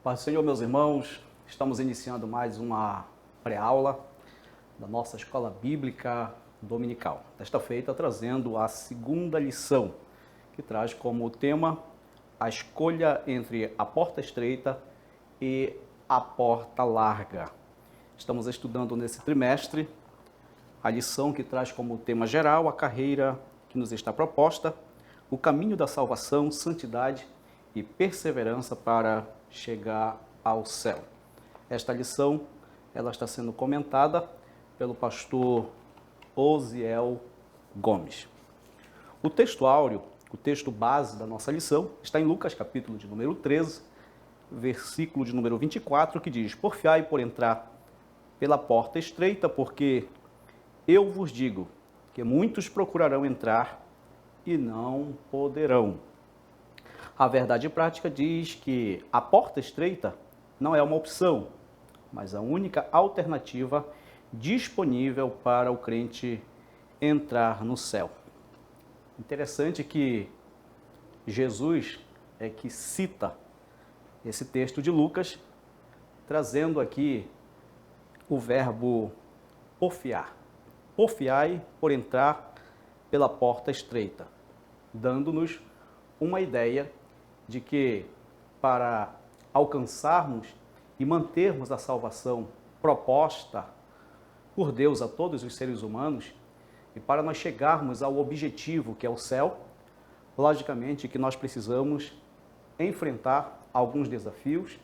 Paz do Senhor, meus irmãos, estamos iniciando mais uma pré-aula da nossa escola bíblica dominical. Desta feita, trazendo a segunda lição, que traz como tema a escolha entre a porta estreita e a porta larga. Estamos estudando nesse trimestre a lição que traz como tema geral a carreira que nos está proposta, o caminho da salvação, santidade e perseverança para chegar ao céu. Esta lição ela está sendo comentada pelo pastor Osiel Gomes. O texto áureo, o texto base da nossa lição, está em Lucas, capítulo de número 13, versículo de número 24, que diz: Porfiai por entrar pela porta estreita, porque eu vos digo que muitos procurarão entrar e não poderão. A verdade prática diz que a porta estreita não é uma opção, mas a única alternativa disponível para o crente entrar no céu. Interessante que Jesus é que cita esse texto de Lucas, trazendo aqui o verbo porfiar. Porfiai por entrar pela porta estreita, dando-nos uma ideia de que para alcançarmos e mantermos a salvação proposta por Deus a todos os seres humanos, e para nós chegarmos ao objetivo que é o céu, logicamente que nós precisamos enfrentar alguns desafios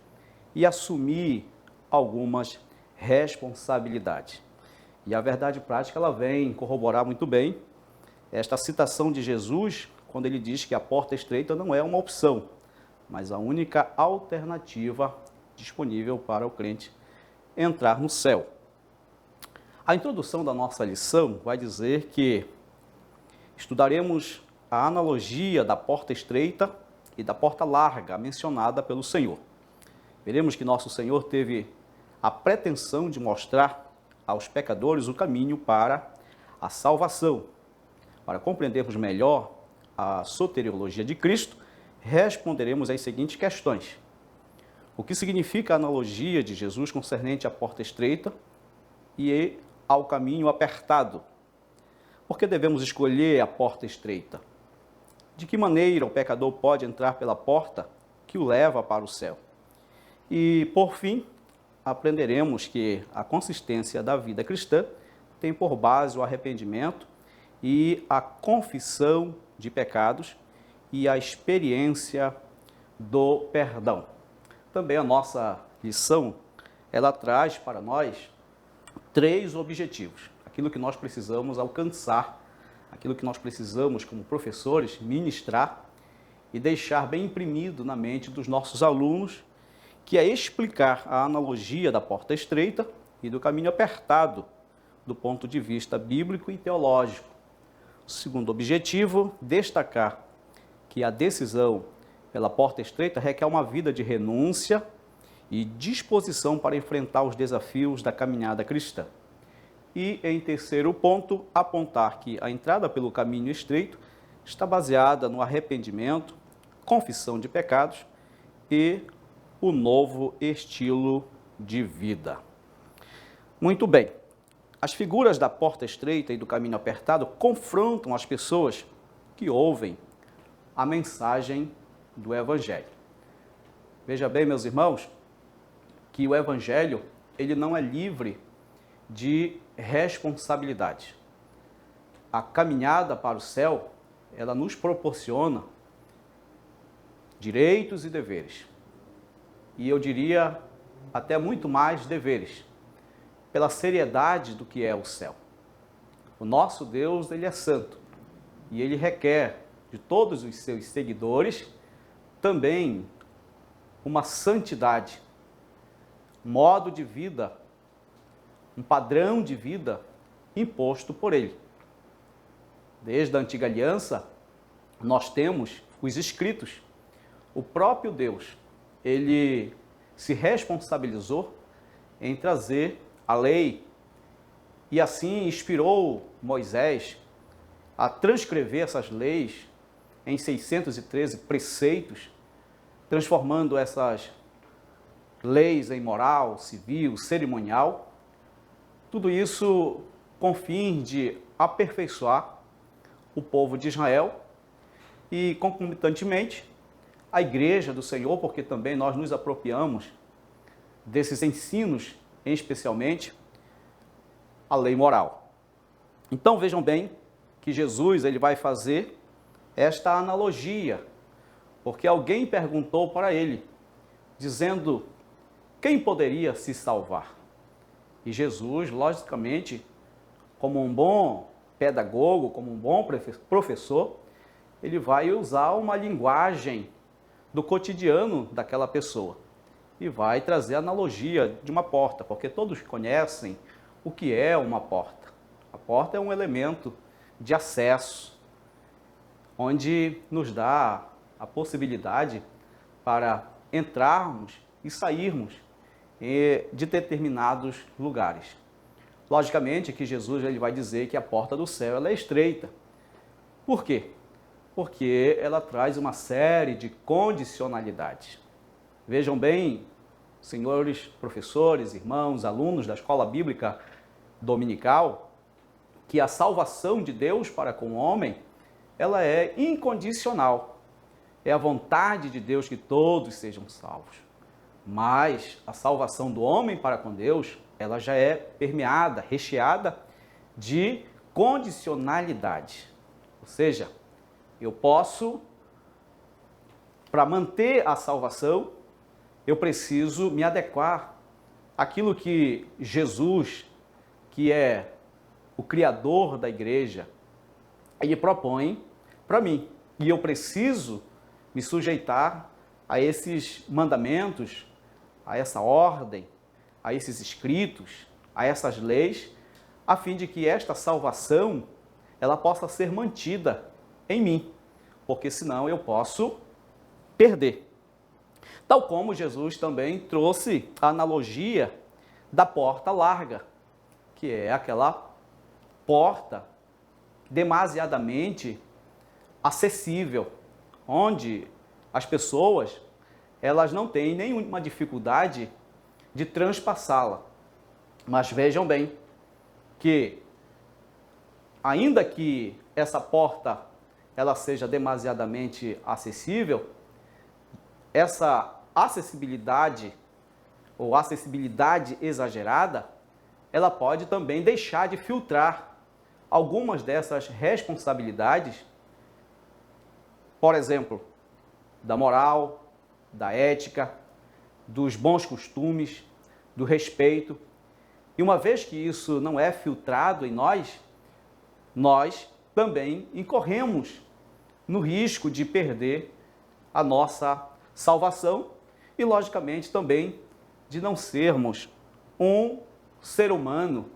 e assumir algumas responsabilidades. E a verdade prática ela vem corroborar muito bem esta citação de Jesus, quando ele diz que a porta estreita não é uma opção, mas a única alternativa disponível para o crente entrar no céu. A introdução da nossa lição vai dizer que estudaremos a analogia da porta estreita e da porta larga mencionada pelo Senhor. Veremos que nosso Senhor teve a pretensão de mostrar aos pecadores o caminho para a salvação. Para compreendermos melhor a soteriologia de Cristo, responderemos às seguintes questões. O que significa a analogia de Jesus concernente à porta estreita e ao caminho apertado? Por que devemos escolher a porta estreita? De que maneira o pecador pode entrar pela porta que o leva para o céu? E, por fim, aprenderemos que a consistência da vida cristã tem por base o arrependimento e a confissão de pecados e a experiência do perdão. Também a nossa lição, ela traz para nós 3 objetivos. Aquilo que nós precisamos alcançar, aquilo que nós precisamos como professores ministrar e deixar bem imprimido na mente dos nossos alunos, que é explicar a analogia da porta estreita e do caminho apertado do ponto de vista bíblico e teológico. O segundo objetivo, destacar que a decisão pela porta estreita requer uma vida de renúncia e disposição para enfrentar os desafios da caminhada cristã. E, em terceiro ponto, apontar que a entrada pelo caminho estreito está baseada no arrependimento, confissão de pecados e o novo estilo de vida. Muito bem. As figuras da porta estreita e do caminho apertado confrontam as pessoas que ouvem a mensagem do Evangelho. Veja bem, meus irmãos, que o Evangelho ele não é livre de responsabilidade. A caminhada para o céu, ela nos proporciona direitos e deveres. E eu diria até muito mais deveres, pela seriedade do que é o céu. O nosso Deus, ele é santo, e ele requer de todos os seus seguidores também uma santidade, um modo de vida, um padrão de vida imposto por ele. Desde a antiga aliança, nós temos os escritos. O próprio Deus, ele se responsabilizou em trazer a lei e assim inspirou Moisés a transcrever essas leis em 613 preceitos, transformando essas leis em moral, civil, cerimonial, tudo isso com fim de aperfeiçoar o povo de Israel e, concomitantemente, a igreja do Senhor, porque também nós nos apropriamos desses ensinos, especialmente a lei moral. Então vejam bem que Jesus ele vai fazer esta analogia, porque alguém perguntou para ele, dizendo, quem poderia se salvar? E Jesus, logicamente, como um bom pedagogo, como um bom professor, ele vai usar uma linguagem do cotidiano daquela pessoa e vai trazer a analogia de uma porta, porque todos conhecem o que é uma porta. A porta é um elemento de acesso, onde nos dá a possibilidade para entrarmos e sairmos de determinados lugares. Logicamente que Jesus ele vai dizer que a porta do céu ela é estreita. Por quê? Porque ela traz uma série de condicionalidades. Vejam bem, senhores professores, irmãos, alunos da escola bíblica dominical, que a salvação de Deus para com o homem, ela é incondicional. É a vontade de Deus que todos sejam salvos. Mas a salvação do homem para com Deus, ela já é permeada, recheada de condicionalidade. Ou seja, eu posso, para manter a salvação, eu preciso me adequar àquilo que Jesus, que é o Criador da igreja, ele propõe para mim. E eu preciso me sujeitar a esses mandamentos, a essa ordem, a esses escritos, a essas leis, a fim de que esta salvação ela possa ser mantida em mim, porque senão eu posso perder. Tal como Jesus também trouxe a analogia da porta larga, que é aquela porta demasiadamente acessível, onde as pessoas elas não têm nenhuma dificuldade de transpassá-la. Mas vejam bem que, ainda que essa porta ela seja demasiadamente acessível, essa acessibilidade ou acessibilidade exagerada, ela pode também deixar de filtrar algumas dessas responsabilidades, por exemplo, da moral, da ética, dos bons costumes, do respeito. E uma vez que isso não é filtrado em nós, nós também incorremos no risco de perder a nossa salvação e, logicamente, também de não sermos um ser humano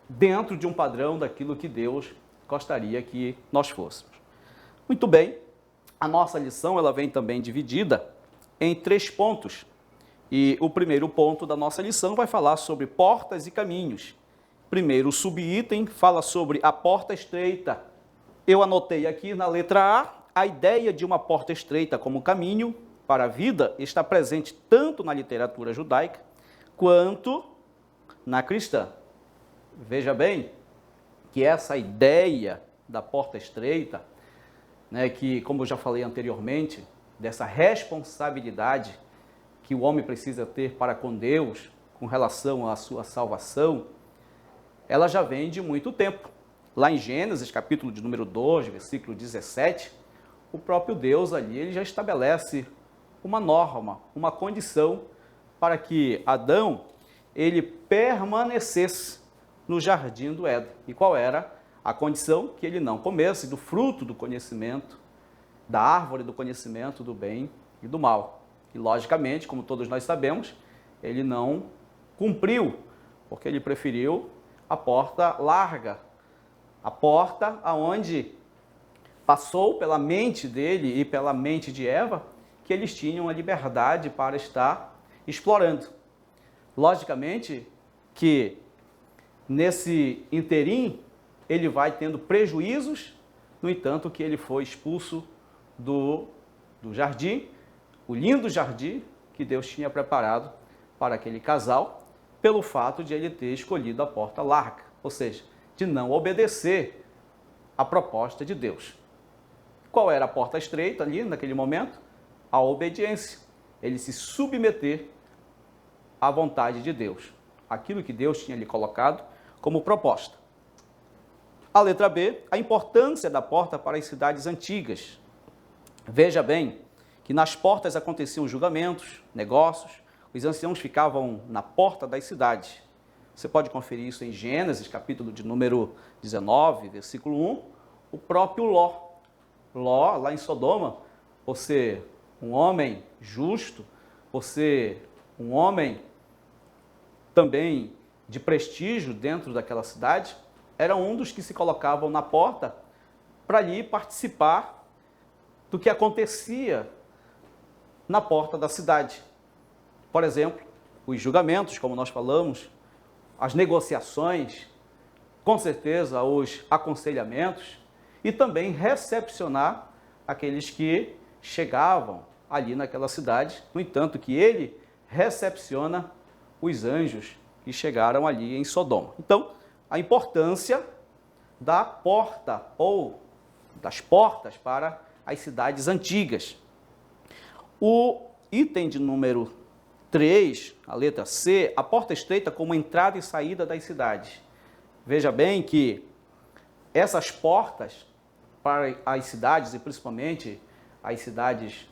dentro de um padrão daquilo que Deus gostaria que nós fôssemos. Muito bem, a nossa lição ela vem também dividida em 3 pontos. E o primeiro ponto da nossa lição vai falar sobre portas e caminhos. Primeiro, o subitem fala sobre a porta estreita. Eu anotei aqui na letra A ideia de uma porta estreita como caminho para a vida está presente tanto na literatura judaica quanto na cristã. Veja bem que essa ideia da porta estreita, né, que, como eu já falei anteriormente, dessa responsabilidade que o homem precisa ter para com Deus com relação à sua salvação, ela já vem de muito tempo. Lá em Gênesis, capítulo de número 2, versículo 17, o próprio Deus ali ele já estabelece uma norma, uma condição para que Adão ele permanecesse no jardim do Éden. E qual era a condição? Que ele não comesse do fruto do conhecimento, da árvore do conhecimento do bem e do mal. E, logicamente, como todos nós sabemos, ele não cumpriu, porque ele preferiu a porta larga, a porta aonde passou pela mente dele e pela mente de Eva, que eles tinham a liberdade para estar explorando. Logicamente que nesse interim ele vai tendo prejuízos, no entanto que ele foi expulso do jardim, o lindo jardim, que Deus tinha preparado para aquele casal, pelo fato de ele ter escolhido a porta larga, ou seja, de não obedecer à proposta de Deus. Qual era a porta estreita ali naquele momento? A obediência. Ele se submeter à vontade de Deus, aquilo que Deus tinha lhe colocado como proposta. A letra B, a importância da porta para as cidades antigas. Veja bem que nas portas aconteciam julgamentos, negócios, os anciãos ficavam na porta das cidades. Você pode conferir isso em Gênesis, capítulo de número 19, versículo 1. O próprio Ló, lá em Sodoma, por ser um homem justo, por ser um homem também de prestígio dentro daquela cidade, era um dos que se colocavam na porta para ali participar do que acontecia na porta da cidade. Por exemplo, os julgamentos, como nós falamos, as negociações, com certeza os aconselhamentos e também recepcionar aqueles que chegavam ali naquela cidade. No entanto, que ele recepciona os anjos que chegaram ali em Sodoma. Então, a importância da porta ou das portas para as cidades antigas. O item de número 3, a letra C, a porta estreita como entrada e saída das cidades. Veja bem que essas portas para as cidades, e principalmente as cidades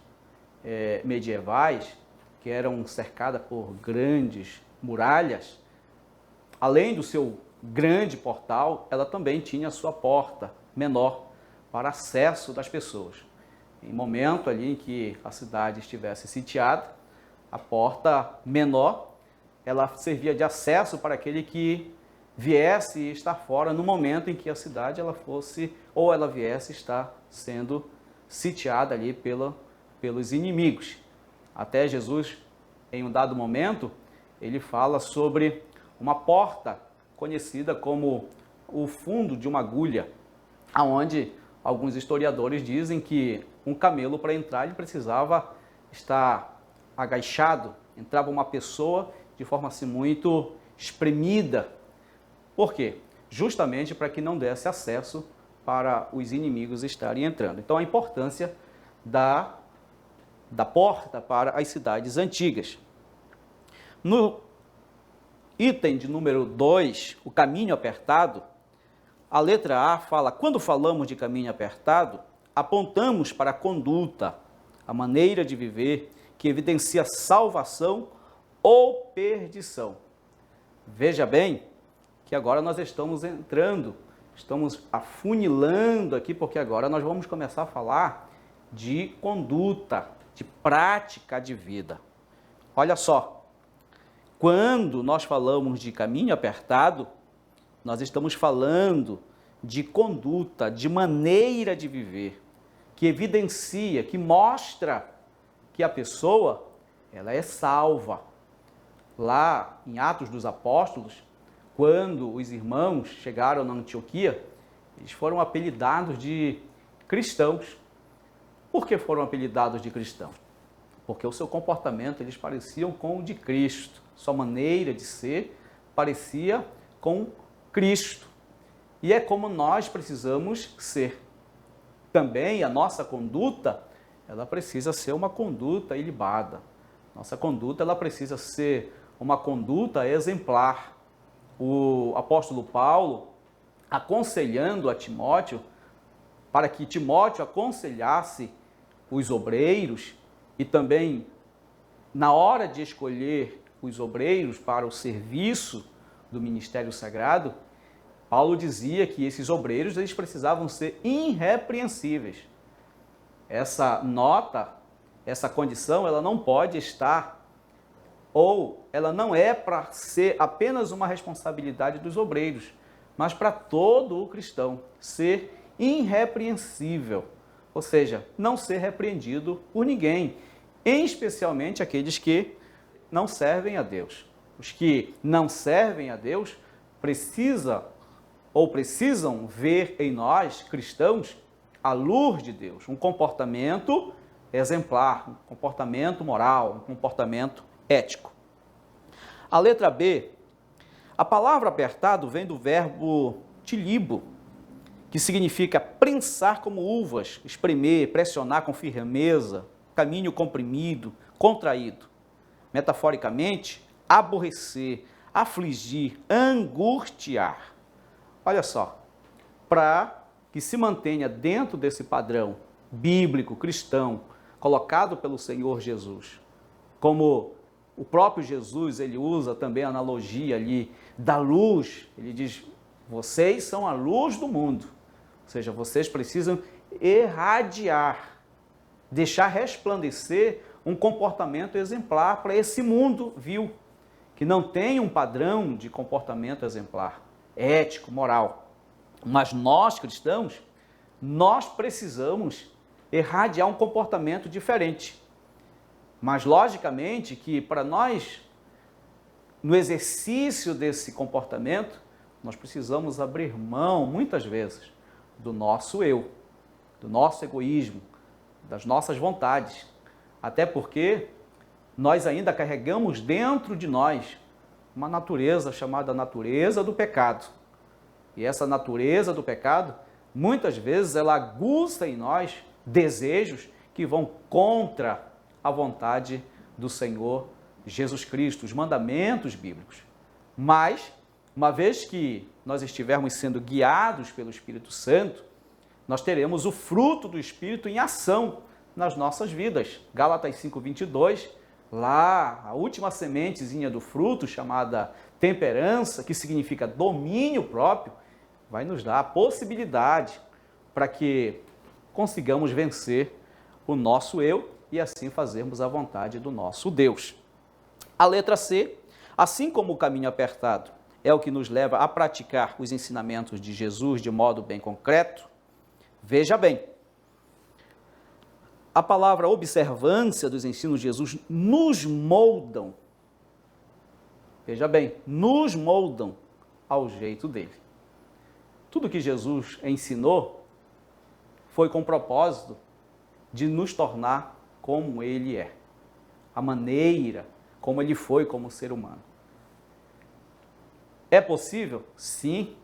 medievais, que eram cercadas por grandes muralhas, além do seu grande portal, ela também tinha a sua porta menor para acesso das pessoas. Em momento ali em que a cidade estivesse sitiada, a porta menor, ela servia de acesso para aquele que viesse estar fora no momento em que a cidade ela fosse, ou ela viesse estar sendo sitiada ali pelos inimigos. Até Jesus, em um dado momento, ele fala sobre uma porta conhecida como o fundo de uma agulha, aonde alguns historiadores dizem que um camelo, para entrar, ele precisava estar agachado, entrava uma pessoa de forma assim muito espremida. Por quê? Justamente para que não desse acesso para os inimigos estarem entrando. Então, a importância da porta para as cidades antigas. No item de número 2, o caminho apertado, a letra A fala, quando falamos de caminho apertado, apontamos para a conduta, a maneira de viver, que evidencia salvação ou perdição. Veja bem que agora nós estamos entrando, estamos afunilando aqui, porque agora nós vamos começar a falar de conduta, de prática de vida. Olha só, quando nós falamos de caminho apertado, nós estamos falando de conduta, de maneira de viver, que evidencia, que mostra que a pessoa ela é salva. Lá em Atos dos Apóstolos, quando os irmãos chegaram na Antioquia, eles foram apelidados de cristãos. Por que foram apelidados de cristãos? Porque o seu comportamento, eles pareciam com o de Cristo. Sua maneira de ser parecia com Cristo. E é como nós precisamos ser. Também a nossa conduta, ela precisa ser uma conduta ilibada. Nossa conduta, ela precisa ser uma conduta exemplar. O apóstolo Paulo, aconselhando a Timóteo, para que Timóteo aconselhasse os obreiros e também, na hora de escolher os obreiros para o serviço do ministério sagrado, Paulo dizia que esses obreiros eles precisavam ser irrepreensíveis. Essa nota, essa condição, ela não pode estar, ou ela não é para ser apenas uma responsabilidade dos obreiros, mas para todo o cristão, ser irrepreensível, ou seja, não ser repreendido por ninguém, especialmente aqueles que não servem a Deus. Os que não servem a Deus precisam ver em nós, cristãos, a luz de Deus, um comportamento exemplar, um comportamento moral, um comportamento ético. A letra B, a palavra apertado vem do verbo tilibo, que significa prensar como uvas, espremer, pressionar com firmeza, caminho comprimido, contraído. Metaforicamente, aborrecer, afligir, angustiar. Olha só, para que se mantenha dentro desse padrão bíblico, cristão, colocado pelo Senhor Jesus, como o próprio Jesus, ele usa também a analogia ali da luz, ele diz, vocês são a luz do mundo, ou seja, vocês precisam irradiar, deixar resplandecer um comportamento exemplar para esse mundo vil, que não tem um padrão de comportamento exemplar, ético, moral. Mas nós, cristãos, nós precisamos irradiar um comportamento diferente. Mas, logicamente, que para nós, no exercício desse comportamento, nós precisamos abrir mão, muitas vezes, do nosso eu, do nosso egoísmo, das nossas vontades. Até porque nós ainda carregamos dentro de nós uma natureza chamada natureza do pecado. E essa natureza do pecado, muitas vezes, ela aguça em nós desejos que vão contra a vontade do Senhor Jesus Cristo, os mandamentos bíblicos. Mas, uma vez que nós estivermos sendo guiados pelo Espírito Santo, nós teremos o fruto do Espírito em ação nas nossas vidas. Gálatas 5:22, lá, a última sementezinha do fruto, chamada temperança, que significa domínio próprio, vai nos dar a possibilidade para que consigamos vencer o nosso eu e assim fazermos a vontade do nosso Deus. A letra C, assim como o caminho apertado é o que nos leva a praticar os ensinamentos de Jesus de modo bem concreto, veja bem, a palavra observância dos ensinos de Jesus nos moldam, veja bem, nos moldam ao jeito dele. Tudo que Jesus ensinou foi com o propósito de nos tornar como ele é, a maneira como ele foi como ser humano. É possível? Sim,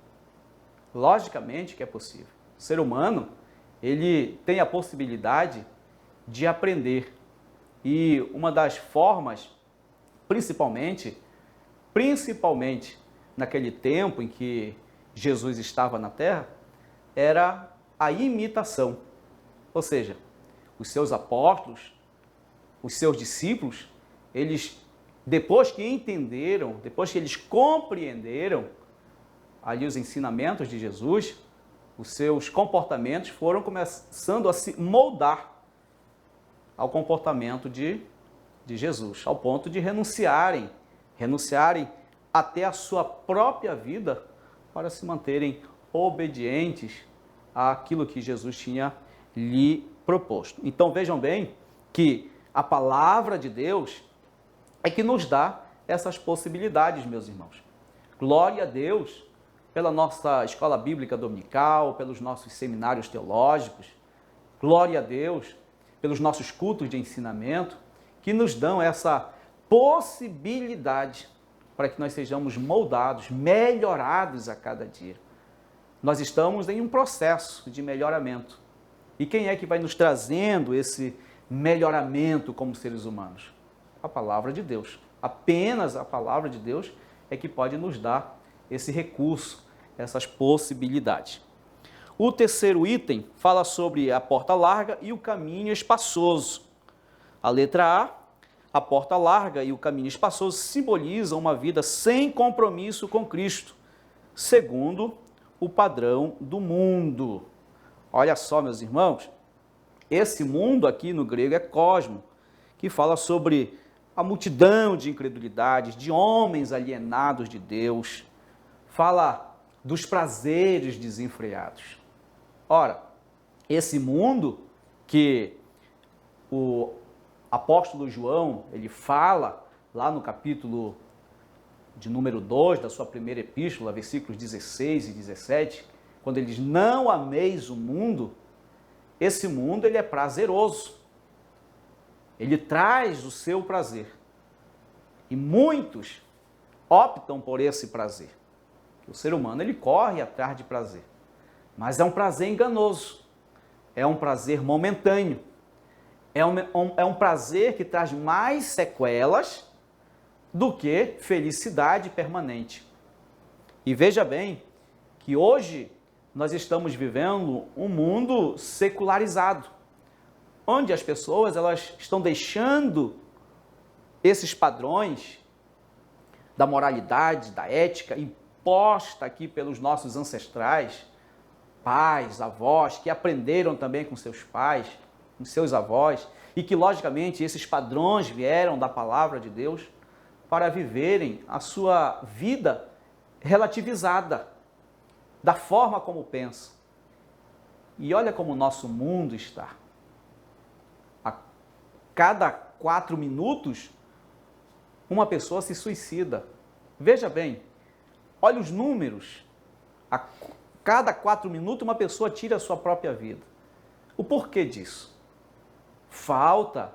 logicamente que é possível. O ser humano, ele tem a possibilidade de aprender. E uma das formas, principalmente naquele tempo em que Jesus estava na Terra, era a imitação. Ou seja, os seus apóstolos, os seus discípulos, eles, depois que entenderam, depois que eles compreenderam ali os ensinamentos de Jesus, os seus comportamentos foram começando a se moldar ao comportamento de Jesus, ao ponto de renunciarem até a sua própria vida para se manterem obedientes àquilo que Jesus tinha lhe proposto. Então vejam bem que a palavra de Deus é que nos dá essas possibilidades, meus irmãos. Glória a Deus pela nossa escola bíblica dominical, pelos nossos seminários teológicos. Glória a Deus pelos nossos cultos de ensinamento, que nos dão essa possibilidade para que nós sejamos moldados, melhorados a cada dia. Nós estamos em um processo de melhoramento. E quem é que vai nos trazendo esse melhoramento como seres humanos? A palavra de Deus. Apenas a palavra de Deus é que pode nos dar esse recurso, essas possibilidades. O terceiro item fala sobre a porta larga e o caminho espaçoso. A letra a porta larga e o caminho espaçoso simbolizam uma vida sem compromisso com Cristo, segundo o padrão do mundo. Olha só, meus irmãos, esse mundo aqui no grego é cosmo, que fala sobre a multidão de incredulidades, de homens alienados de Deus, fala dos prazeres desenfreados. Ora, esse mundo que o apóstolo João, ele fala lá no capítulo de número 2 da sua primeira epístola, versículos 16 e 17, quando ele diz, não ameis o mundo, esse mundo ele é prazeroso. ele traz o seu prazer. E muitos optam por esse prazer. O ser humano, ele corre atrás de prazer. Mas é um prazer enganoso. É um prazer momentâneo. É um prazer que traz mais sequelas do que felicidade permanente. E veja bem que hoje nós estamos vivendo um mundo secularizado, onde as pessoas elas estão deixando esses padrões da moralidade, da ética, imposta aqui pelos nossos ancestrais, pais, avós, que aprenderam também com seus pais, com seus avós, e que, logicamente, esses padrões vieram da palavra de Deus para viverem a sua vida relativizada, da forma como pensam. E olha como o nosso mundo está. A cada 4 minutos, uma pessoa se suicida. Veja bem, olha os números. A cada 4 minutos, uma pessoa tira a sua própria vida. O porquê disso? Falta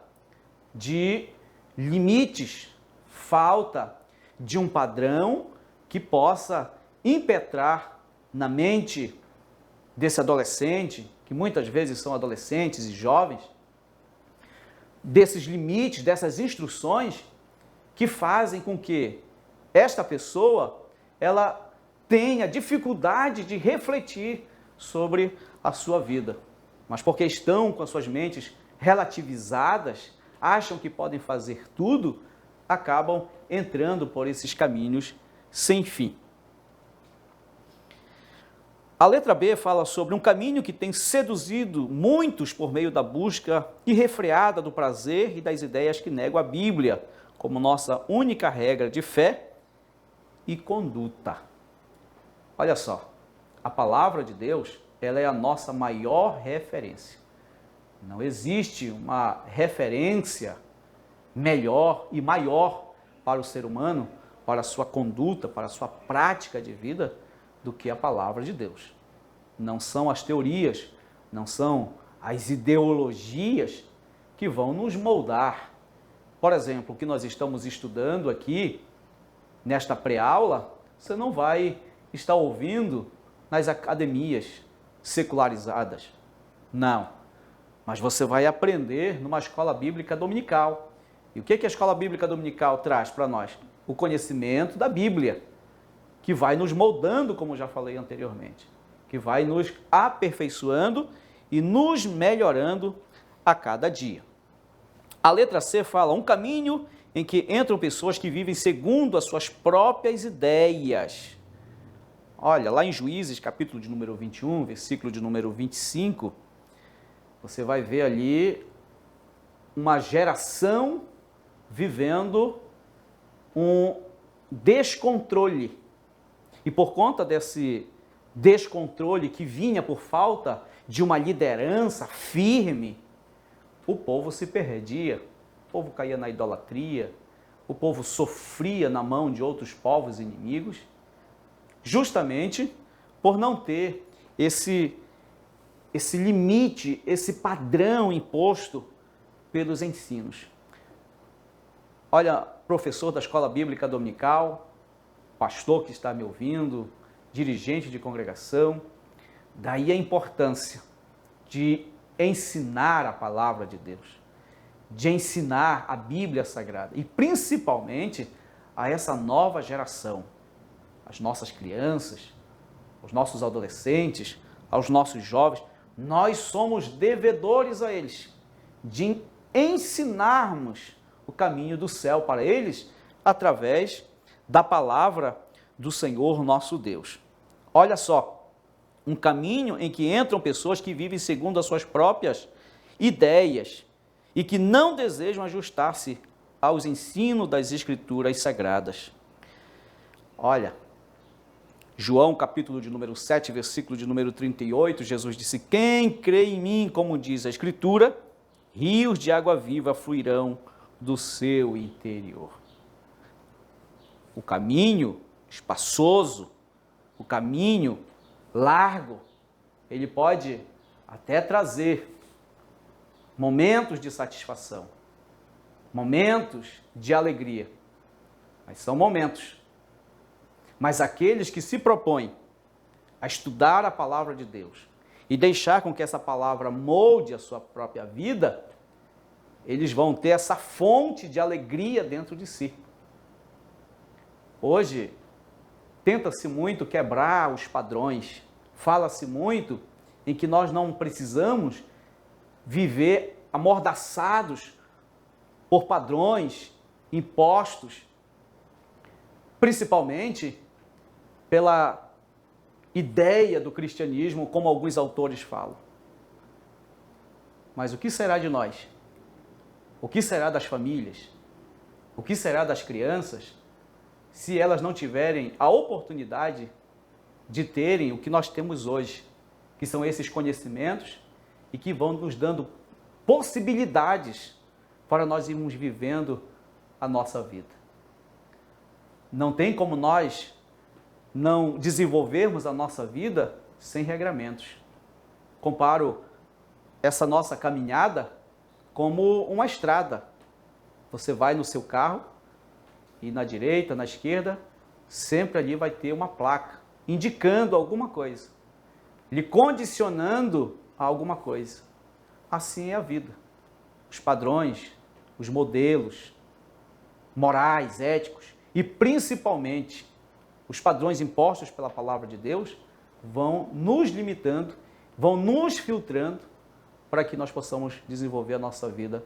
de limites, falta de um padrão que possa impetrar na mente desse adolescente, que muitas vezes são adolescentes e jovens, desses limites, dessas instruções que fazem com que esta pessoa ela tenha dificuldade de refletir sobre a sua vida. Mas porque estão com as suas mentes relativizadas, acham que podem fazer tudo, acabam entrando por esses caminhos sem fim. A letra B fala sobre um caminho que tem seduzido muitos por meio da busca irrefreada do prazer e das ideias que negam a Bíblia como nossa única regra de fé e conduta. Olha só, a palavra de Deus, ela é a nossa maior referência. Não existe uma referência melhor e maior para o ser humano, para a sua conduta, para a sua prática de vida, do que a palavra de Deus. Não são as teorias, não são as ideologias que vão nos moldar. Por exemplo, o que nós estamos estudando aqui, nesta pré-aula, você não vai estar ouvindo nas academias secularizadas. Não. Mas você vai aprender numa escola bíblica dominical. E o que a escola bíblica dominical traz para nós? O conhecimento da Bíblia, que vai nos moldando, como já falei anteriormente, que vai nos aperfeiçoando e nos melhorando a cada dia. A letra C fala um caminho em que entram pessoas que vivem segundo as suas próprias ideias. Olha, lá em Juízes, capítulo de número 21, versículo de número 25, você vai ver ali uma geração vivendo um descontrole. E por conta desse descontrole que vinha por falta de uma liderança firme, o povo se perdia, o povo caía na idolatria, o povo sofria na mão de outros povos inimigos, justamente por não ter esse limite, esse padrão imposto pelos ensinos. Olha, professor da escola bíblica dominical, pastor que está me ouvindo, dirigente de congregação, daí a importância de ensinar a palavra de Deus, de ensinar a Bíblia Sagrada e principalmente a essa nova geração, as nossas crianças, os nossos adolescentes, aos nossos jovens. Nós somos devedores a eles de ensinarmos o caminho do céu para eles através da palavra do Senhor nosso Deus. Olha só, um caminho em que entram pessoas que vivem segundo as suas próprias ideias e que não desejam ajustar-se aos ensinos das Escrituras Sagradas. Olha, João, capítulo de número 7, versículo de número 38, Jesus disse: quem crê em mim, como diz a Escritura, rios de água viva fluirão do seu interior. O caminho espaçoso, o caminho largo, ele pode até trazer momentos de satisfação, momentos de alegria, mas são momentos. Mas aqueles que se propõem a estudar a palavra de Deus e deixar com que essa palavra molde a sua própria vida, eles vão ter essa fonte de alegria dentro de si. Hoje, tenta-se muito quebrar os padrões, fala-se muito em que nós não precisamos viver amordaçados por padrões impostos, principalmente pela ideia do cristianismo, como alguns autores falam. Mas o que será de nós? O que será das famílias? O que será das crianças se elas não tiverem a oportunidade de terem o que nós temos hoje, que são esses conhecimentos e que vão nos dando possibilidades para nós irmos vivendo a nossa vida? Não tem como nós não desenvolvermos a nossa vida sem regramentos. Comparo essa nossa caminhada como uma estrada. Você vai no seu carro e na direita, na esquerda, sempre ali vai ter uma placa indicando alguma coisa, lhe condicionando a alguma coisa. Assim é a vida. Os padrões, os modelos morais, éticos e principalmente os padrões impostos pela palavra de Deus vão nos limitando, vão nos filtrando para que nós possamos desenvolver a nossa vida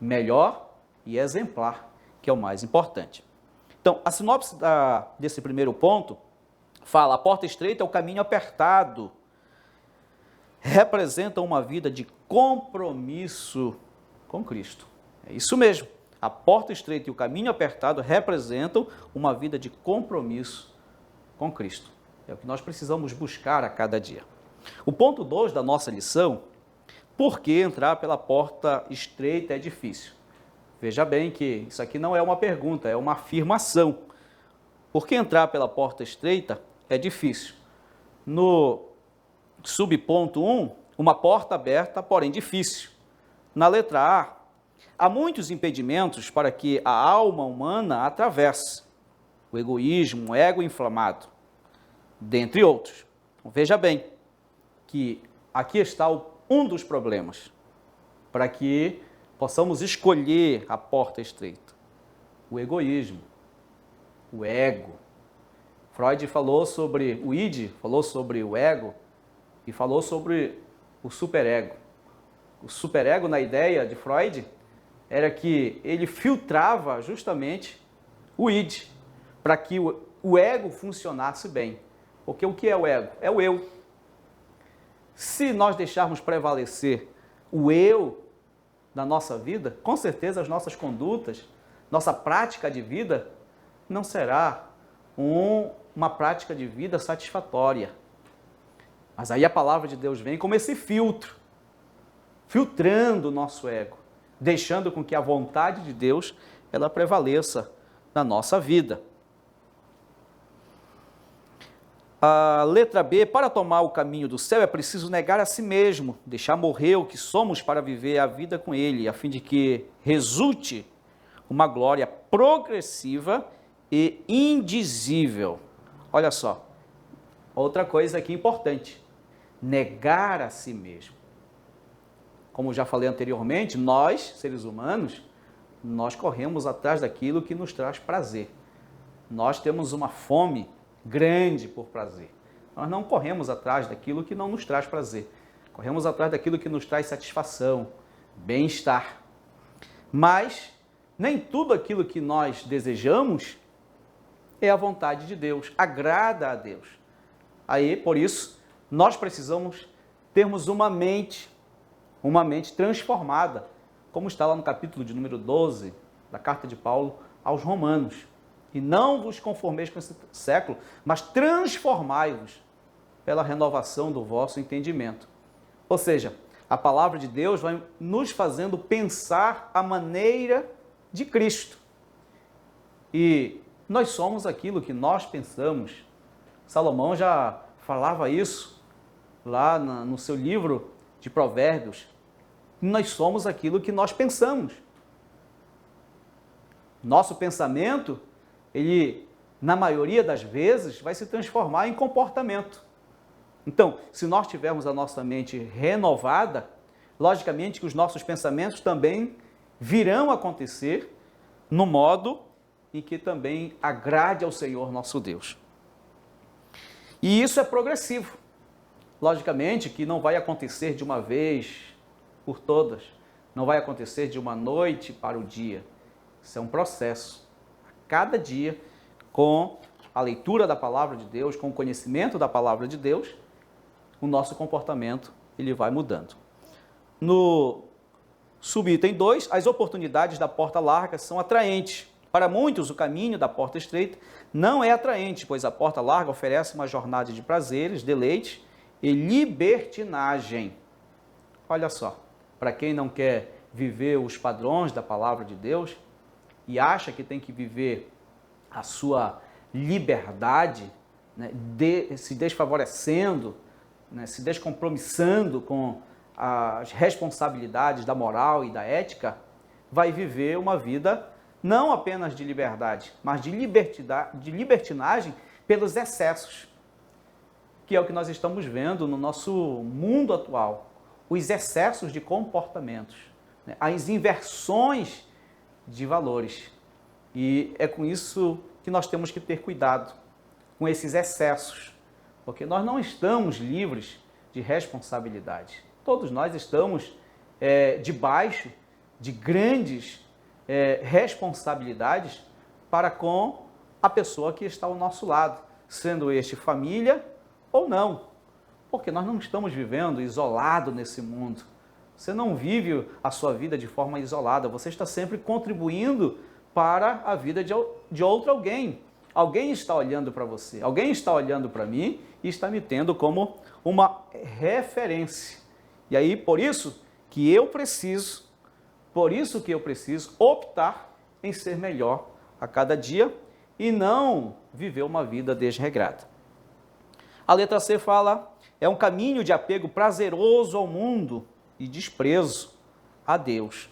melhor e exemplar, que é o mais importante. Então, a sinopse desse primeiro ponto fala: a porta estreita é o caminho apertado, representa uma vida de compromisso com Cristo. É isso mesmo. A porta estreita e o caminho apertado representam uma vida de compromisso com Cristo. É o que nós precisamos buscar a cada dia. O ponto 2 da nossa lição: por que entrar pela porta estreita é difícil? Veja bem que isso aqui não é uma pergunta, é uma afirmação. Por que entrar pela porta estreita é difícil? No subponto 1, uma porta aberta, porém difícil. Na letra A, há muitos impedimentos para que a alma humana atravesse. O egoísmo, o ego inflamado, dentre outros. Então, veja bem que aqui está um dos problemas para que possamos escolher a porta estreita. O egoísmo, o ego. Freud falou sobre o id, falou sobre o ego e falou sobre o superego. O superego, na ideia de Freud, era que ele filtrava justamente o id, para que o ego funcionasse bem. Porque o que é o ego? É o eu. Se nós deixarmos prevalecer o eu na nossa vida, com certeza as nossas condutas, nossa prática de vida, não será uma prática de vida satisfatória. Mas aí a palavra de Deus vem como esse filtro, filtrando o nosso ego, deixando com que a vontade de Deus ela prevaleça na nossa vida. A letra B: para tomar o caminho do céu é preciso negar a si mesmo, deixar morrer o que somos para viver a vida com Ele, a fim de que resulte uma glória progressiva e indizível. Olha só, outra coisa aqui importante: negar a si mesmo. Como já falei anteriormente, nós, seres humanos, nós corremos atrás daquilo que nos traz prazer. Nós temos uma fome grande por prazer. Nós não corremos atrás daquilo que não nos traz prazer. Corremos atrás daquilo que nos traz satisfação, bem-estar. Mas nem tudo aquilo que nós desejamos é a vontade de Deus, agrada a Deus. Aí, por isso, nós precisamos termos uma mente transformada, como está lá no capítulo de número 12 da carta de Paulo aos Romanos. E não vos conformeis com esse século, mas transformai-vos pela renovação do vosso entendimento. Ou seja, a palavra de Deus vai nos fazendo pensar a maneira de Cristo. E nós somos aquilo que nós pensamos. Salomão já falava isso lá no seu livro de Provérbios. Nós somos aquilo que nós pensamos. Nosso pensamento, ele, na maioria das vezes, vai se transformar em comportamento. Então, se nós tivermos a nossa mente renovada, logicamente que os nossos pensamentos também virão acontecer no modo em que também agrade ao Senhor nosso Deus. E isso é progressivo. Logicamente que não vai acontecer de uma vez por todas, não vai acontecer de uma noite para o dia. Isso é um processo. A cada dia, com a leitura da palavra de Deus, com o conhecimento da palavra de Deus, o nosso comportamento ele vai mudando. No subitem 2, as oportunidades da porta larga são atraentes. Para muitos, o caminho da porta estreita não é atraente, pois a porta larga oferece uma jornada de prazeres, deleite e libertinagem. Olha só, para quem não quer viver os padrões da palavra de Deus e acha que tem que viver a sua liberdade, né, se desfavorecendo, né, se descompromissando com as responsabilidades da moral e da ética, vai viver uma vida não apenas de liberdade, mas de libertinagem pelos excessos, que é o que nós estamos vendo no nosso mundo atual. Os excessos de comportamentos, né, as inversões de valores. E é com isso que nós temos que ter cuidado, com esses excessos, porque nós não estamos livres de responsabilidade. Todos nós estamos debaixo de grandes responsabilidades para com a pessoa que está ao nosso lado, sendo este família ou não, porque nós não estamos vivendo isolado nesse mundo. Você não vive a sua vida de forma isolada, você está sempre contribuindo para a vida de outro alguém. Alguém está olhando para você, alguém está olhando para mim e está me tendo como uma referência. E aí, por isso que eu preciso optar em ser melhor a cada dia e não viver uma vida desregrada. A letra C fala, é um caminho de apego prazeroso ao mundo e desprezo a Deus.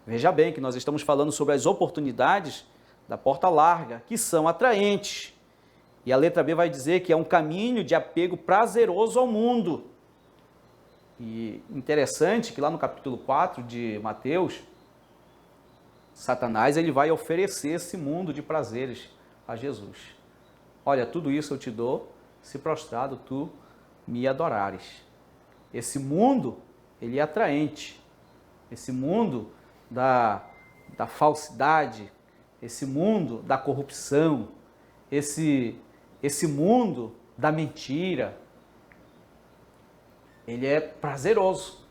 Veja bem que nós estamos falando sobre as oportunidades da porta larga, que são atraentes. E a letra B vai dizer que é um caminho de apego prazeroso ao mundo. E interessante que lá no capítulo 4 de Mateus, Satanás ele vai oferecer esse mundo de prazeres a Jesus. Olha, tudo isso eu te dou, se prostrado tu me adorares. Esse mundo, ele é atraente. Esse mundo da falsidade, esse mundo da corrupção, esse mundo da mentira, ele é prazeroso.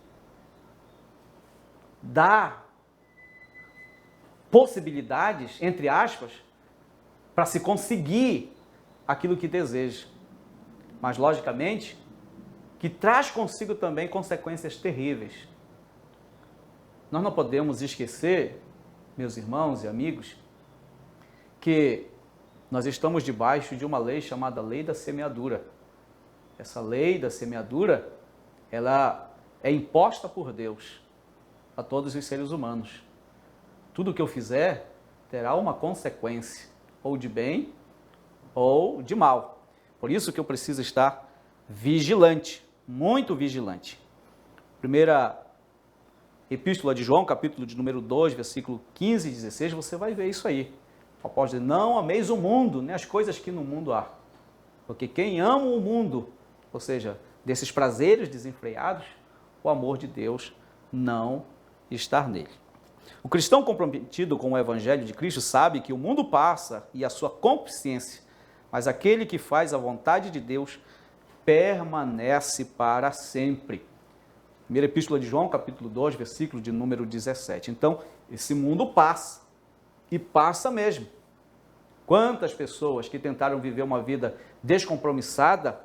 Dá possibilidades, entre aspas, para se conseguir aquilo que deseja. Mas, logicamente, que traz consigo também consequências terríveis. Nós não podemos esquecer, meus irmãos e amigos, que nós estamos debaixo de uma lei chamada Lei da Semeadura. Essa lei da semeadura, ela é imposta por Deus a todos os seres humanos. Tudo que eu fizer terá uma consequência, ou de bem ou de mal. Por isso que eu preciso estar vigilante, muito vigilante. Primeira Epístola de João, capítulo de número 2, versículo 15 e 16, você vai ver isso aí. O apóstolo diz, não ameis o mundo, nem as coisas que no mundo há. Porque quem ama o mundo, ou seja, desses prazeres desenfreados, o amor de Deus não está nele. O cristão comprometido com o Evangelho de Cristo sabe que o mundo passa e a sua consciência, mas aquele que faz a vontade de Deus permanece para sempre. Primeira Epístola de João, capítulo 2, versículo de número 17. Então, esse mundo passa, e passa mesmo. Quantas pessoas que tentaram viver uma vida descompromissada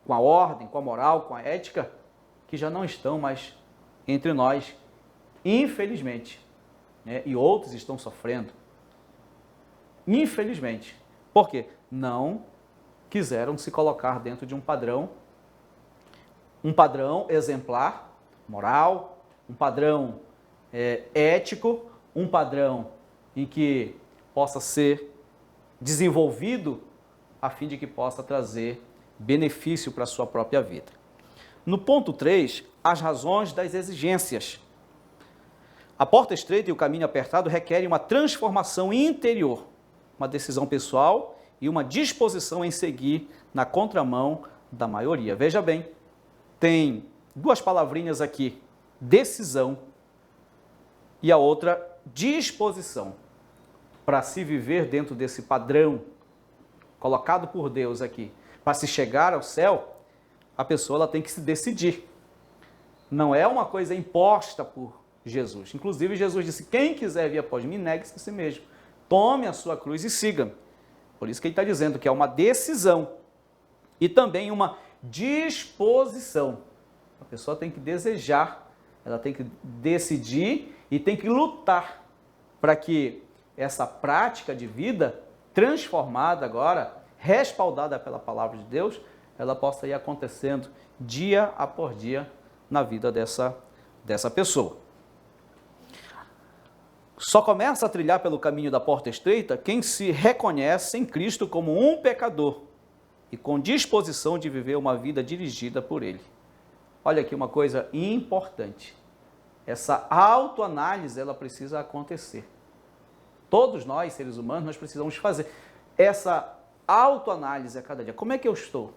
com a ordem, com a moral, com a ética, que já não estão mais entre nós, infelizmente. Né? E outros estão sofrendo. Infelizmente. Por quê? Não quiseram se colocar dentro de um padrão exemplar, moral, um padrão ético, um padrão em que possa ser desenvolvido a fim de que possa trazer benefício para a sua própria vida. No ponto 3, as razões das exigências. A porta estreita e o caminho apertado requerem uma transformação interior, uma decisão pessoal e uma disposição em seguir na contramão da maioria. Veja bem, tem duas palavrinhas aqui, decisão e a outra, disposição. Para se viver dentro desse padrão colocado por Deus aqui, para se chegar ao céu, a pessoa ela tem que se decidir. Não é uma coisa imposta por Jesus. Inclusive, Jesus disse, quem quiser vir após mim, negue-se a si mesmo. Tome a sua cruz e siga-me. Por isso que ele está dizendo que é uma decisão e também uma disposição. A pessoa tem que desejar, ela tem que decidir e tem que lutar para que essa prática de vida transformada agora, respaldada pela palavra de Deus, ela possa ir acontecendo dia após dia na vida dessa pessoa. Só começa a trilhar pelo caminho da porta estreita quem se reconhece em Cristo como um pecador e com disposição de viver uma vida dirigida por Ele. Olha aqui uma coisa importante. Essa autoanálise, ela precisa acontecer. Todos nós, seres humanos, nós precisamos fazer essa autoanálise a cada dia. Como é que eu estou?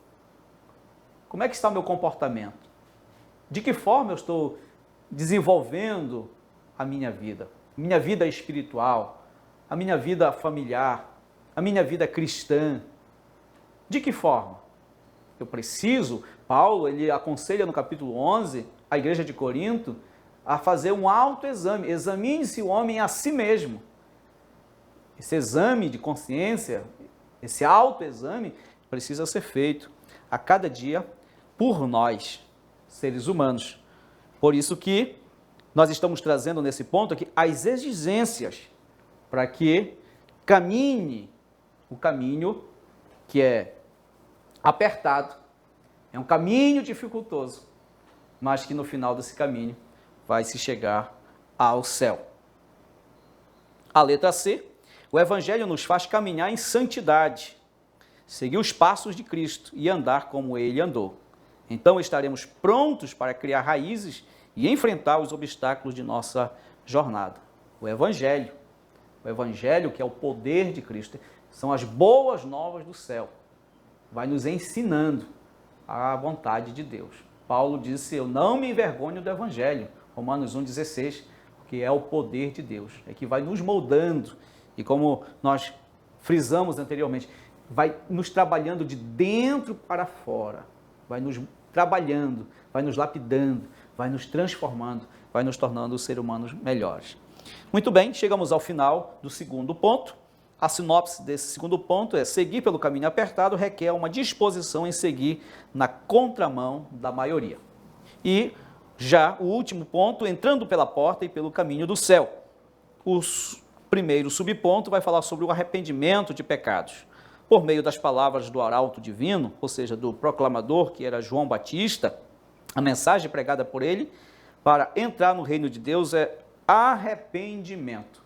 Como é que está o meu comportamento? De que forma eu estou desenvolvendo a minha vida espiritual, a minha vida familiar, a minha vida cristã? De que forma? Eu preciso, Paulo, ele aconselha no capítulo 11, a igreja de Corinto, a fazer um autoexame. Examine-se o homem a si mesmo. Esse exame de consciência, esse autoexame, precisa ser feito a cada dia por nós, seres humanos. Por isso que nós estamos trazendo nesse ponto aqui as exigências para que caminhe o caminho que é apertado, é um caminho dificultoso, mas que no final desse caminho vai se chegar ao céu. A letra C, o Evangelho nos faz caminhar em santidade, seguir os passos de Cristo e andar como Ele andou. Então estaremos prontos para criar raízes e enfrentar os obstáculos de nossa jornada. O Evangelho que é o poder de Cristo, são as boas novas do céu, vai nos ensinando a vontade de Deus. Paulo disse, eu não me envergonho do Evangelho, Romanos 1,16, porque é o poder de Deus, é que vai nos moldando, e como nós frisamos anteriormente, vai nos trabalhando de dentro para fora, vai nos trabalhando, vai nos lapidando, vai nos transformando, vai nos tornando seres humanos melhores. Muito bem, chegamos ao final do segundo ponto. A sinopse desse segundo ponto é: seguir pelo caminho apertado requer uma disposição em seguir na contramão da maioria. E já o último ponto, entrando pela porta e pelo caminho do céu. O primeiro subponto vai falar sobre o arrependimento de pecados. Por meio das palavras do arauto divino, ou seja, do proclamador, que era João Batista, a mensagem pregada por ele para entrar no reino de Deus é arrependimento.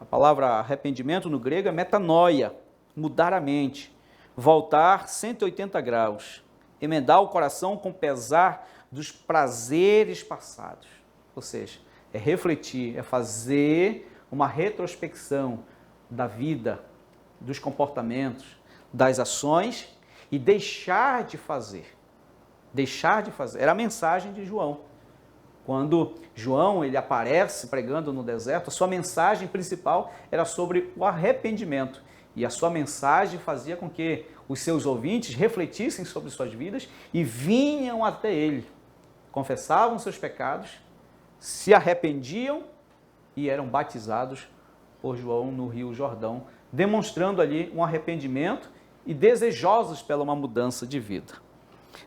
A palavra arrependimento no grego é metanoia, mudar a mente, voltar 180 graus, emendar o coração com pesar dos prazeres passados. Ou seja, é refletir, é fazer uma retrospecção da vida, dos comportamentos, das ações e deixar de fazer. Deixar de fazer. Era a mensagem de João. Quando João ele aparece pregando no deserto, a sua mensagem principal era sobre o arrependimento. E a sua mensagem fazia com que os seus ouvintes refletissem sobre suas vidas e vinham até ele. Confessavam seus pecados, se arrependiam e eram batizados por João no Rio Jordão, demonstrando ali um arrependimento e desejosos pela uma mudança de vida.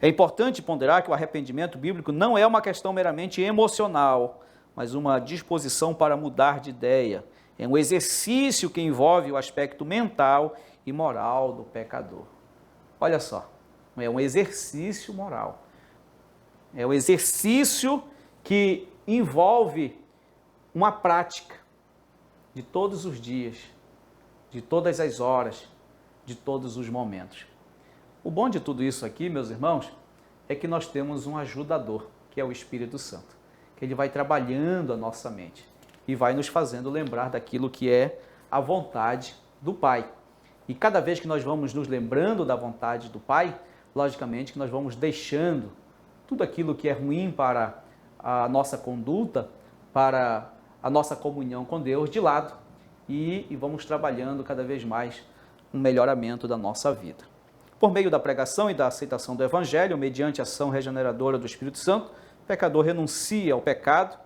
É importante ponderar que o arrependimento bíblico não é uma questão meramente emocional, mas uma disposição para mudar de ideia. É um exercício que envolve o aspecto mental e moral do pecador. Olha só, é um exercício moral. É um exercício que envolve uma prática de todos os dias, de todas as horas, de todos os momentos. O bom de tudo isso aqui, meus irmãos, é que nós temos um ajudador, que é o Espírito Santo, que ele vai trabalhando a nossa mente e vai nos fazendo lembrar daquilo que é a vontade do Pai. E cada vez que nós vamos nos lembrando da vontade do Pai, logicamente que nós vamos deixando tudo aquilo que é ruim para a nossa conduta, para a nossa comunhão com Deus de lado e vamos trabalhando cada vez mais um melhoramento da nossa vida. Por meio da pregação e da aceitação do Evangelho, mediante a ação regeneradora do Espírito Santo, o pecador renuncia ao pecado,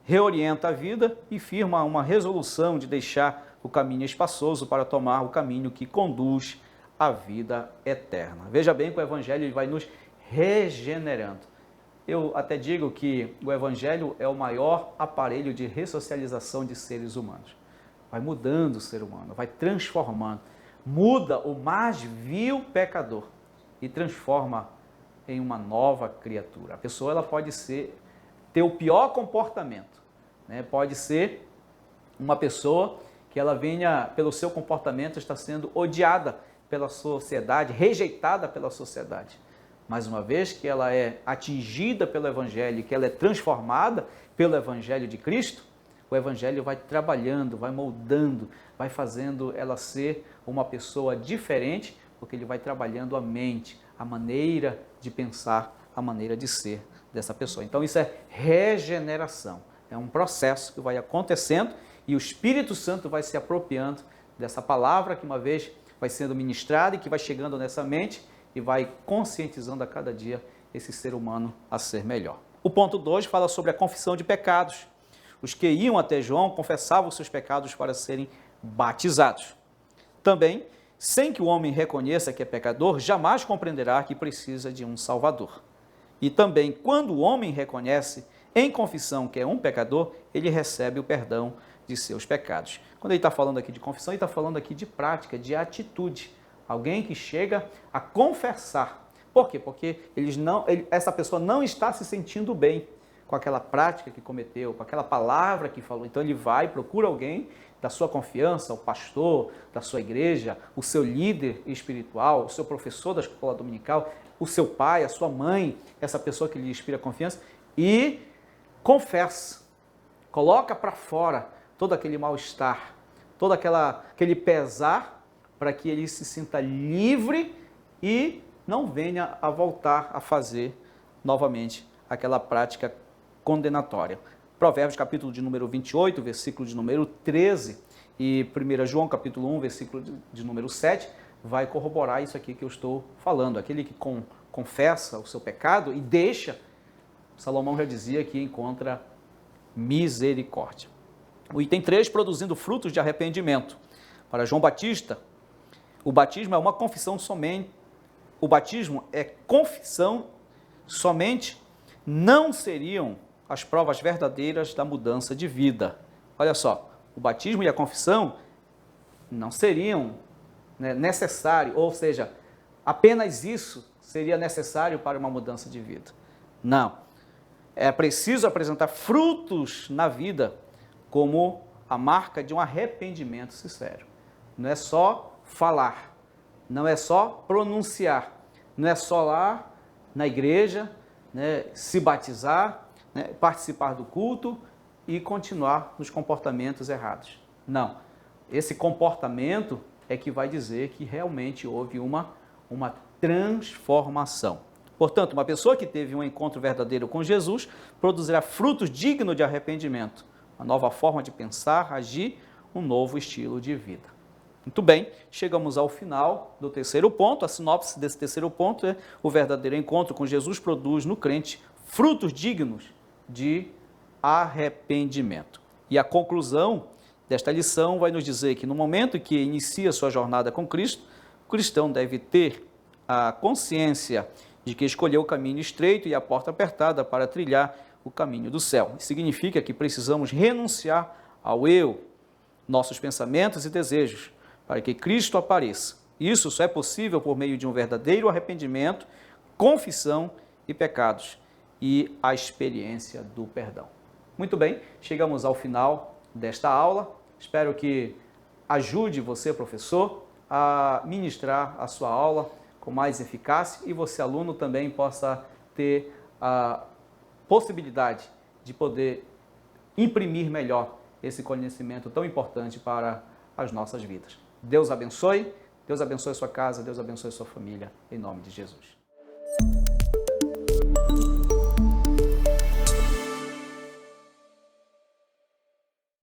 reorienta a vida e firma uma resolução de deixar o caminho espaçoso para tomar o caminho que conduz à vida eterna. Veja bem que o Evangelho vai nos regenerando. Eu até digo que o Evangelho é o maior aparelho de ressocialização de seres humanos. Vai mudando o ser humano, vai transformando. Muda o mais vil pecador e transforma em uma nova criatura. A pessoa ela pode ter o pior comportamento, né? Pode ser uma pessoa que ela venha, pelo seu comportamento, está sendo odiada pela sociedade, rejeitada pela sociedade. Mas uma vez que ela é atingida pelo Evangelho, que ela é transformada pelo Evangelho de Cristo, o Evangelho vai trabalhando, vai moldando, vai fazendo ela ser uma pessoa diferente, porque ele vai trabalhando a mente, a maneira de pensar, a maneira de ser dessa pessoa. Então isso é regeneração, é um processo que vai acontecendo e o Espírito Santo vai se apropriando dessa palavra que uma vez vai sendo ministrada e que vai chegando nessa mente e vai conscientizando a cada dia esse ser humano a ser melhor. O ponto 2 fala sobre a confissão de pecados. Os que iam até João confessavam seus pecados para serem batizados. Também, sem que o homem reconheça que é pecador, jamais compreenderá que precisa de um Salvador. E também, quando o homem reconhece em confissão que é um pecador, ele recebe o perdão de seus pecados. Quando ele está falando aqui de confissão, ele está falando aqui de prática, de atitude. Alguém que chega a confessar. Por quê? Porque essa pessoa não está se sentindo bem com aquela prática que cometeu, com aquela palavra que falou. Então ele vai, procura alguém da sua confiança, o pastor da sua igreja, o seu líder espiritual, o seu professor da escola dominical, o seu pai, a sua mãe, essa pessoa que lhe inspira confiança, e confessa, coloca para fora todo aquele mal-estar, todo aquele pesar, para que ele se sinta livre e não venha a voltar a fazer novamente aquela prática condenatória. Provérbios capítulo de número 28, versículo de número 13 e 1 João capítulo 1, versículo de número 7, vai corroborar isso aqui que eu estou falando. Aquele que confessa o seu pecado e deixa, Salomão já dizia que encontra misericórdia. O item 3, produzindo frutos de arrependimento. Para João Batista, o batismo é uma confissão somente. O batismo é confissão somente. Não seriam as provas verdadeiras da mudança de vida. Olha só, o batismo e a confissão não seriam necessários, ou seja, apenas isso seria necessário para uma mudança de vida. Não. É preciso apresentar frutos na vida como a marca de um arrependimento sincero. Não é só falar, não é só pronunciar, não é só lá na igreja, se batizar, participar do culto e continuar nos comportamentos errados. Não, esse comportamento é que vai dizer que realmente houve uma transformação. Portanto, uma pessoa que teve um encontro verdadeiro com Jesus produzirá frutos dignos de arrependimento, uma nova forma de pensar, agir, um novo estilo de vida. Muito bem, chegamos ao final do terceiro ponto. A sinopse desse terceiro ponto é: o verdadeiro encontro com Jesus produz no crente frutos dignos de arrependimento. E a conclusão desta lição vai nos dizer que no momento em que inicia sua jornada com Cristo, o cristão deve ter a consciência de que escolheu o caminho estreito e a porta apertada para trilhar o caminho do céu. Isso significa que precisamos renunciar ao eu, nossos pensamentos e desejos, para que Cristo apareça. Isso só é possível por meio de um verdadeiro arrependimento, confissão e pecados e a experiência do perdão. Muito bem, chegamos ao final desta aula. Espero que ajude você, professor, a ministrar a sua aula com mais eficácia e você, aluno, também possa ter a possibilidade de poder imprimir melhor esse conhecimento tão importante para as nossas vidas. Deus abençoe a sua casa, Deus abençoe a sua família, em nome de Jesus.